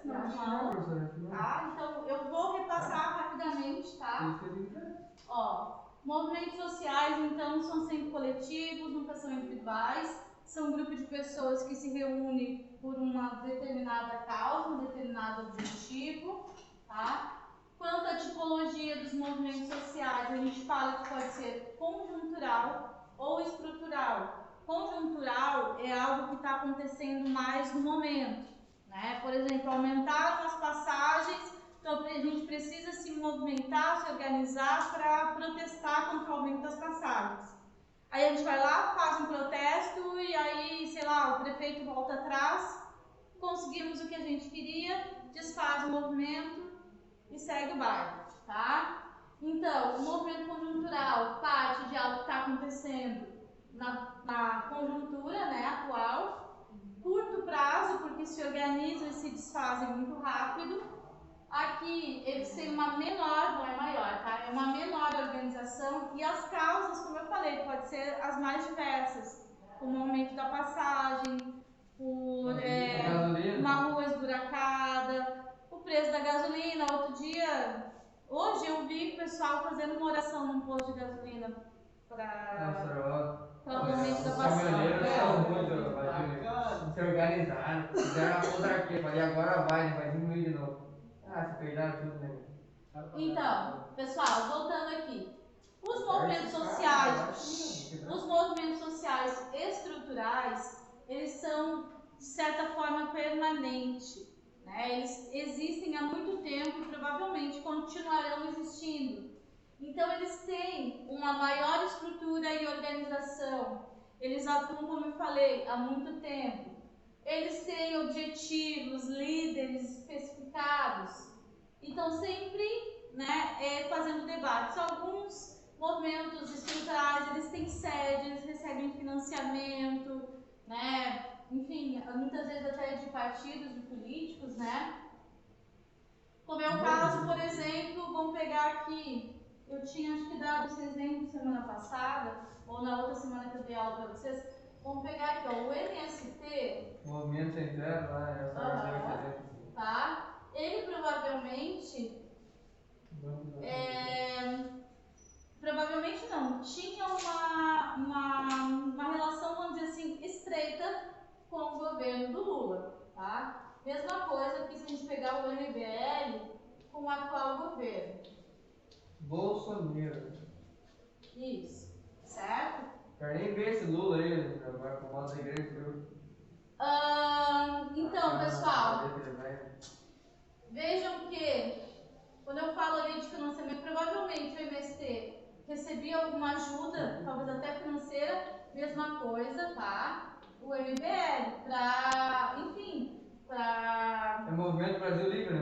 normal, tá? Então eu vou repassar rapidamente, tá? Ó, movimentos sociais, então, são sempre coletivos, nunca são individuais. São um grupo de pessoas que se reúnem por uma determinada causa, um determinado objetivo, tá? Quanto à tipologia dos movimentos sociais, a gente fala que pode ser conjuntural ou estrutural. Conjuntural é algo que está acontecendo mais no momento, né? Por exemplo, aumentaram as passagens, então a gente precisa se movimentar, se organizar para protestar contra o aumento das passagens. Aí a gente vai lá, faz um protesto e aí, sei lá, o prefeito volta atrás, conseguimos o que a gente queria, desfaz o movimento e segue o baile, tá? Então, o movimento conjuntural parte de algo que está acontecendo na conjuntura, né, atual, curto prazo, porque se organizam e se desfazem muito rápido. Aqui eles têm uma menor, não é maior, tá? É uma menor organização e as causas, como eu falei, pode ser as mais diversas, como o aumento da passagem, por uma rua esburacada, o preço da gasolina. Hoje eu vi o pessoal fazendo uma oração num posto de gasolina para o aumento da passagem. Os caminhoneiros são muito se organizaram, fizeram a autarquia, falei, agora vai diminuir de novo. Se perderam tudo, né? Então, pessoal, voltando aqui. Os movimentos sociais estruturais, eles são, de certa forma, permanentes. Né? Eles existem há muito tempo e provavelmente continuarão existindo. Então, eles têm uma maior estrutura e organização. Eles atuam, como eu falei, há muito tempo. Eles têm objetivos, líderes especificados. Então, sempre, né, fazendo debates. Alguns movimentos estruturais, eles têm sede, eles recebem financiamento, né? Enfim, muitas vezes até de partidos, de políticos, né? Como é o caso, por exemplo, vamos pegar aqui, eu tinha acho que dado esse exemplo semana passada, ou na outra semana que eu dei aula para vocês. Vamos pegar aqui, ó, o MST. Movimento Sem Terra, lá, tá? Ele provavelmente. Provavelmente não, tinha uma relação, vamos dizer assim, estreita com o governo do Lula, tá? Mesma coisa que se a gente pegar o MBL com o atual governo. Bolsonaro. Isso, certo? Quero nem ver esse Lula aí, agora com o modo da igreja. Então, pessoal, vejam que quando eu falo ali de financiamento, provavelmente o MST recebia alguma ajuda, talvez até financeira, mesma coisa, tá? O MBL, É o Movimento Brasil Livre,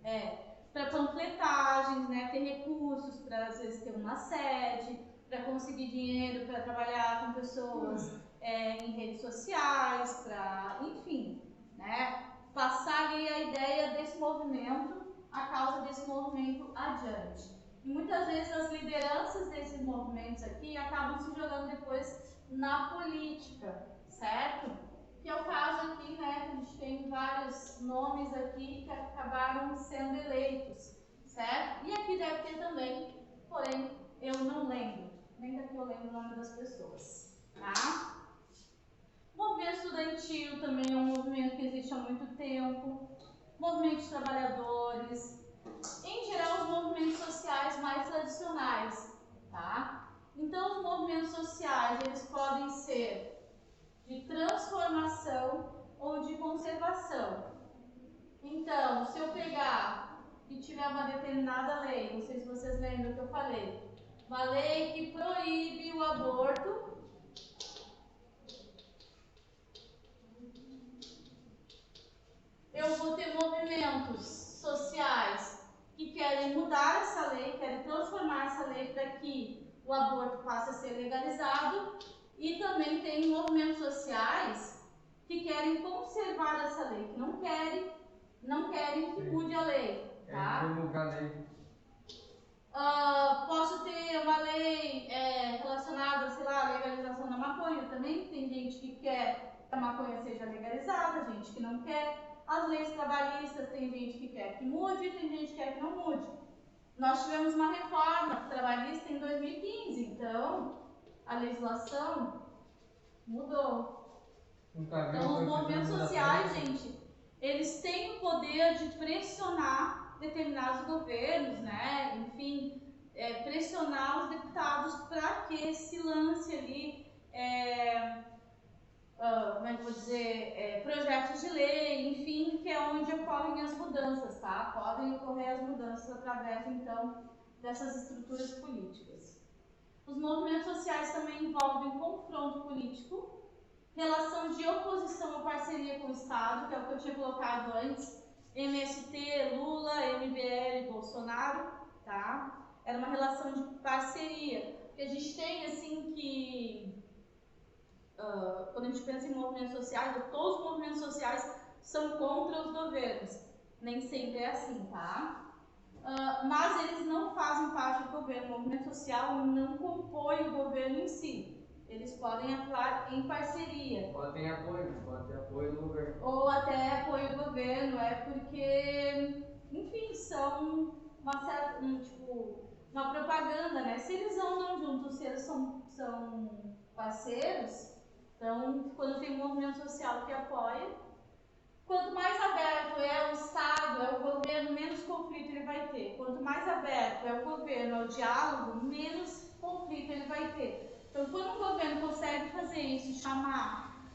né? Para panfletagens, né? Ter recursos para, às vezes, ter uma sede, para conseguir dinheiro para trabalhar com pessoas em redes sociais, para, enfim, né? Passar ali a ideia desse movimento, a causa desse movimento adiante. E muitas vezes as lideranças desses movimentos aqui acabam se jogando depois na política, certo? Que é o caso aqui, né, que a gente tem vários nomes aqui que acabaram sendo eleitos, certo? E aqui deve ter também, porém eu não lembro, nem daqui eu lembro o nome das pessoas, tá? O movimento estudantil também é um movimento que existe há muito tempo. Movimentos de trabalhadores, em geral os movimentos sociais mais tradicionais, tá? Então os movimentos sociais, eles podem ser de transformação ou de conservação. Então, se eu pegar e tiver uma determinada lei, não sei se vocês lembram que eu falei, uma lei que proíbe o aborto, eu vou ter movimentos sociais que querem mudar essa lei, querem transformar essa lei para que o aborto passe a ser legalizado, e também tem movimentos sociais que querem conservar essa lei, que não querem que mude a lei, tá? Revogar a lei. Posso ter uma lei relacionada, sei lá, à legalização da maconha também. Tem gente que quer que a maconha seja legalizada, gente que não quer. As leis trabalhistas, tem gente que quer que mude, tem gente que quer que não mude. Nós tivemos uma reforma trabalhista em 2015, então a legislação mudou. Então os movimentos sociais, gente, eles têm o poder de pressionar determinados governos, né? Enfim, pressionar os deputados para que se lance ali, como é que eu vou dizer, projetos de lei, enfim, que é onde ocorrem as mudanças, tá? Podem ocorrer as mudanças através, então, dessas estruturas políticas. Os movimentos sociais também envolvem confronto político, relação de oposição ou parceria com o Estado, que é o que eu tinha colocado antes, MST, Lula, MBL, Bolsonaro, tá? Era uma relação de parceria, porque a gente tem, assim, que quando a gente pensa em movimentos sociais, todos os movimentos sociais são contra os governos. Nem sempre é assim, tá? Mas eles não fazem parte do governo. O movimento social não compõe o governo em si. Eles podem atuar em parceria. Pode ter apoio do governo. Ou até apoio do governo, porque, enfim, são uma certa, uma propaganda, né? Se eles andam juntos, se eles são parceiros, então, quando tem um movimento social que apoia, quanto mais aberto é o Estado, é o governo, menos conflito ele vai ter. Quanto mais aberto é o governo ao diálogo, menos conflito ele vai ter. Então, quando o governo consegue fazer isso, chamar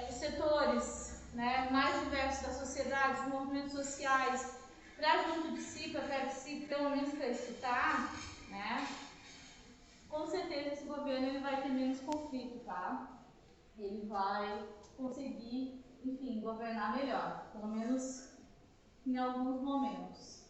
os setores, né, mais diversos da sociedade, os movimentos sociais, para junto de si, para perto de si, pelo menos para escutar, né, com certeza esse governo ele vai ter menos conflito, tá? Ele vai conseguir, enfim, governar melhor, pelo menos em alguns momentos.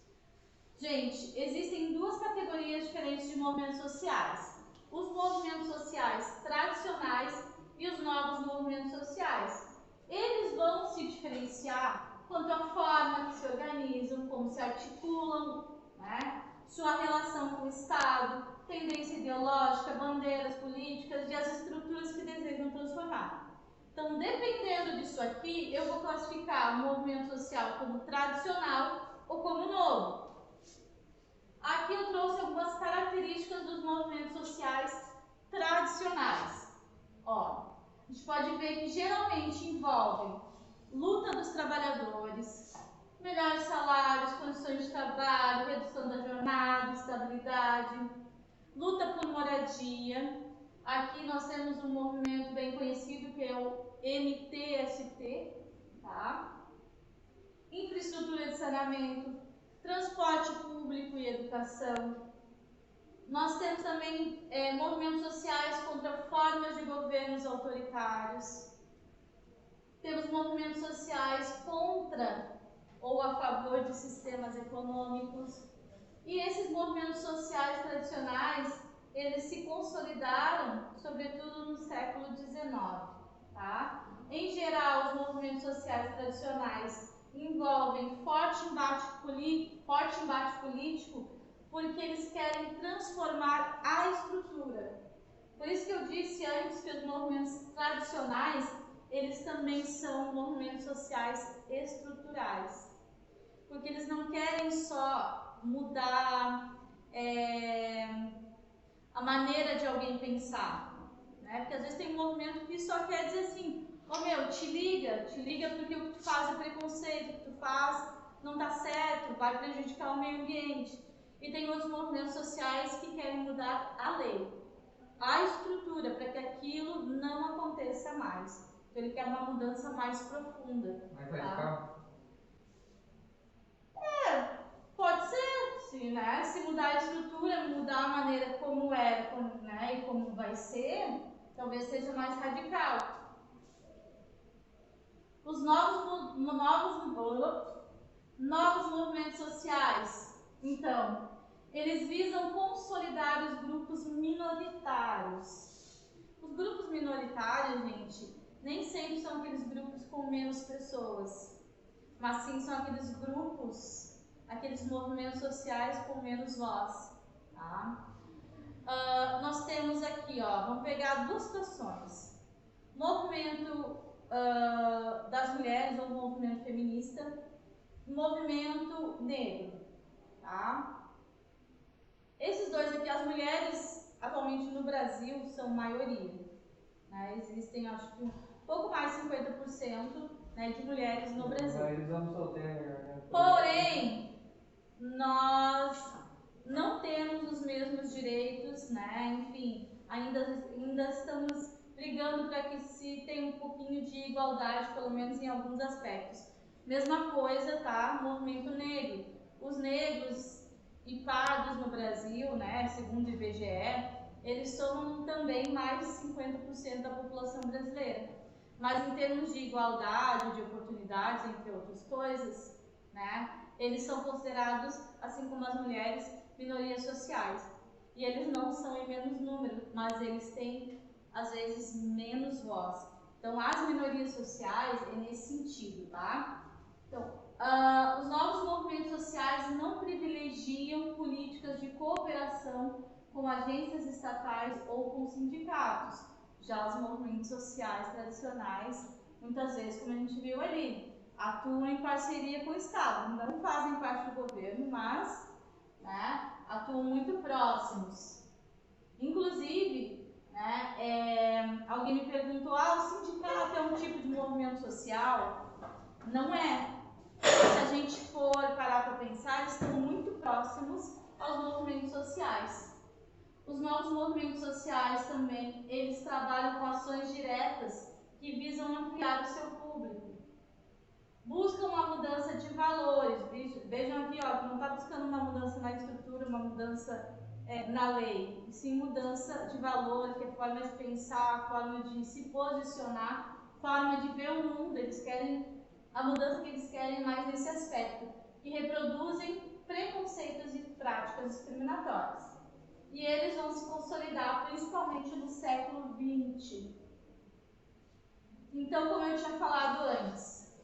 Gente, existem duas categorias diferentes de movimentos sociais. Os movimentos sociais tradicionais e os novos movimentos sociais. Eles vão se diferenciar quanto à forma que se organizam, como se articulam, né? Sua relação com o Estado, tendência ideológica, bandeiras políticas e as estruturas que desejam transformar. Então, dependendo disso aqui, eu vou classificar o movimento social como tradicional ou como novo. Aqui eu trouxe algumas características dos movimentos sociais tradicionais. Ó, a gente pode ver que geralmente envolvem luta dos trabalhadores, melhores salários, condições de trabalho, redução da jornada, estabilidade, luta por moradia. Aqui nós temos um movimento bem conhecido que é o MTST, tá? Infraestrutura de saneamento, transporte público e educação. Nós temos também movimentos sociais contra formas de governos autoritários. Temos movimentos sociais contra ou a favor de sistemas econômicos. E esses movimentos sociais tradicionais, eles se consolidaram, sobretudo no século XIX, tá? Em geral, os movimentos sociais tradicionais envolvem forte embate político, porque eles querem transformar a estrutura. Por isso que eu disse antes que os movimentos tradicionais, eles também são movimentos sociais estruturais. Porque eles não querem só mudar a maneira de alguém pensar, né? Porque às vezes tem um movimento que só quer dizer assim, te liga porque o que tu faz é preconceito, o que tu faz não dá certo, vai prejudicar o meio ambiente. E tem outros movimentos sociais que querem mudar a lei, a estrutura, para que aquilo não aconteça mais. Então ele quer uma mudança mais profunda. Mais radical? Pode ser, né? Se mudar a estrutura, mudar a maneira como é, né? E como vai ser, talvez seja mais radical. Os novos movimentos sociais, então, eles visam consolidar os grupos minoritários. Os grupos minoritários, gente, nem sempre são aqueles grupos com menos pessoas, mas sim são aqueles grupos, aqueles movimentos sociais com menos voz, tá? Nós temos aqui, vamos pegar duas situações. Movimento das mulheres ou movimento feminista, movimento negro, tá? Esses dois aqui, as mulheres atualmente no Brasil são maioria, né? Existem, acho que um pouco mais de 50%, né, de mulheres no Brasil. Porém, nós não temos os mesmos direitos, né? Enfim, ainda estamos brigando para que se tenha um pouquinho de igualdade, pelo menos em alguns aspectos. Mesma coisa, tá? Movimento negro. Os negros e pardos no Brasil, né, segundo o IBGE, eles somam também mais de 50% da população brasileira. Mas em termos de igualdade, de oportunidades, entre outras coisas, né, eles são considerados, assim como as mulheres, minorias sociais. E eles não são em menos número, mas eles têm, às vezes, menos voz. Então, as minorias sociais é nesse sentido, tá? Então, os novos movimentos sociais não privilegiam políticas de cooperação com agências estatais ou com sindicatos. Já os movimentos sociais tradicionais, muitas vezes, como a gente viu ali, atuam em parceria com o Estado, não fazem parte do governo, mas, né, atuam muito próximos. Inclusive, né, alguém me perguntou, o sindicato é um tipo de movimento social? Não é. Se a gente for parar para pensar, eles estão muito próximos aos movimentos sociais. Os novos movimentos sociais também, eles trabalham com ações diretas que visam ampliar o seu público. Buscam uma mudança de valores. Vejam aqui, ó, que não está buscando uma mudança na estrutura, uma mudança na lei, e sim mudança de valor, que é forma de pensar, forma de se posicionar, forma de ver o mundo. Eles querem a mudança que eles querem mais nesse aspecto, que reproduzem preconceitos e práticas discriminatórias. E eles vão se consolidar principalmente no século XX. Então, como eu tinha falado antes,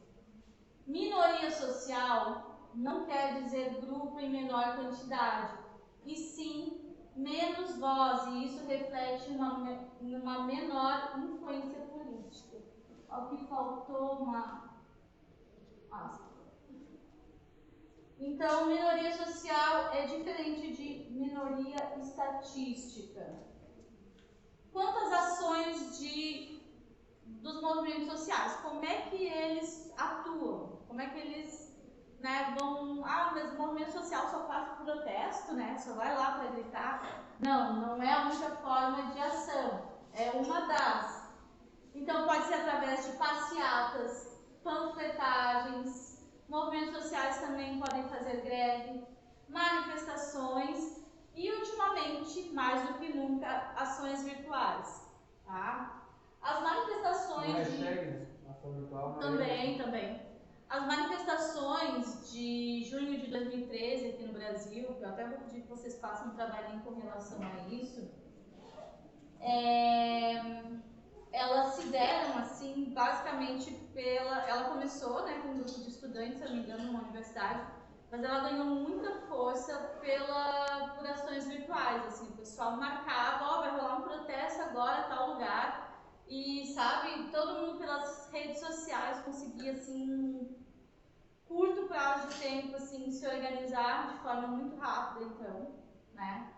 minoria social não quer dizer grupo em menor quantidade, e sim menos voz, e isso reflete uma menor influência política. Ao que faltou uma... Então, minoria social é diferente de minoria estatística. Quantas ações dos movimentos sociais? Como é que eles atuam? Como é que eles, né, vão... mas o movimento social só faz protesto, né? Só vai lá para gritar? Não é a única forma de ação. É uma das. Então, pode ser através de passeatas, panfletagens. Movimentos sociais também podem fazer greve, manifestações e, ultimamente, mais do que nunca, ações virtuais. Tá? As manifestações também. As manifestações de junho de 2013 aqui no Brasil, que eu até vou pedir que vocês façam um trabalhinho com relação a isso, elas se deram assim, basicamente ela começou, né, com um grupo de estudantes, se eu não me engano, numa universidade, mas ela ganhou muita força por ações virtuais, assim, o pessoal marcava, vai rolar um protesto agora em tal lugar, e sabe, todo mundo pelas redes sociais conseguia, assim, curto prazo de tempo, assim, se organizar de forma muito rápida, então, né.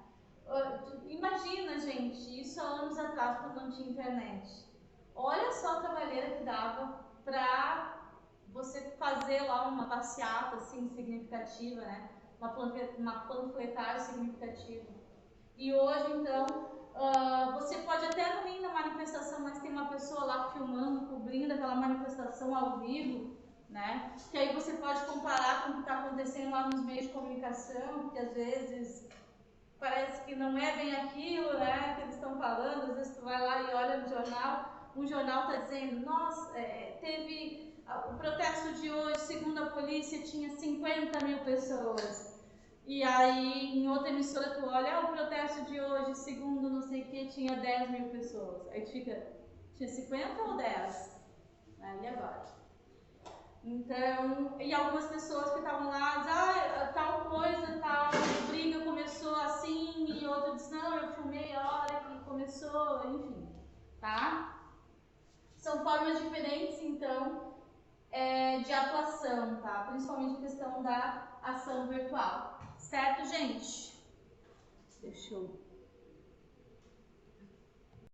Imagina, gente, isso há anos atrás, quando não tinha internet. Olha só a trabalheira que dava para você fazer lá uma passeata assim, significativa, né? Uma panfletagem significativa. E hoje, então, você pode até não ir na manifestação, mas tem uma pessoa lá filmando, cobrindo aquela manifestação ao vivo, né? Que aí você pode comparar com o que está acontecendo lá nos meios de comunicação, que às vezes parece que não é bem aquilo, né, que eles estão falando. Às vezes tu vai lá e olha no jornal, o jornal está dizendo, nossa, teve o protesto de hoje, segundo a polícia, tinha 50 mil pessoas. E aí, em outra emissora, tu olha, o protesto de hoje, segundo não sei o que, tinha 10 mil pessoas. Aí tu fica, tinha 50 ou 10? E agora? Então, e algumas pessoas que estavam lá dizem, tal coisa, tal briga começou assim, e outro diz, não, eu filmei a hora que começou, enfim, tá? São formas diferentes, então, de atuação, tá? Principalmente a questão da ação virtual. Certo, gente? Deixa eu